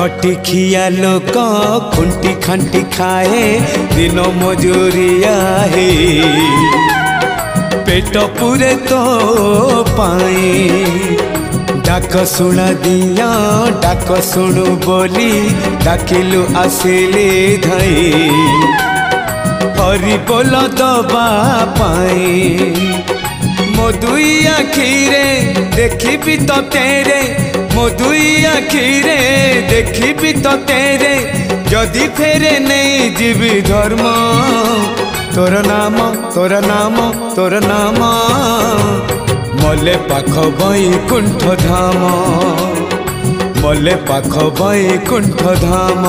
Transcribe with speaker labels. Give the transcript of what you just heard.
Speaker 1: खटिखिया लोक खुंटी खांटी खाए दिन मजूरिया है पेट पूरे तो पाए डाक शुणा दिया डाक शुणु बोली डाकिलु आसिले धाई हरि बोल दबा पाए मो दुई आखिरे देखी तो तेरे मो दुई आखिरे देखी तो तेरे जदि फेरे नहीं जीवी धर्म तोर नाम तोर नाम तोर नाम मले पाख बैकुंठ धाम मले पाख बैकुंठ धाम।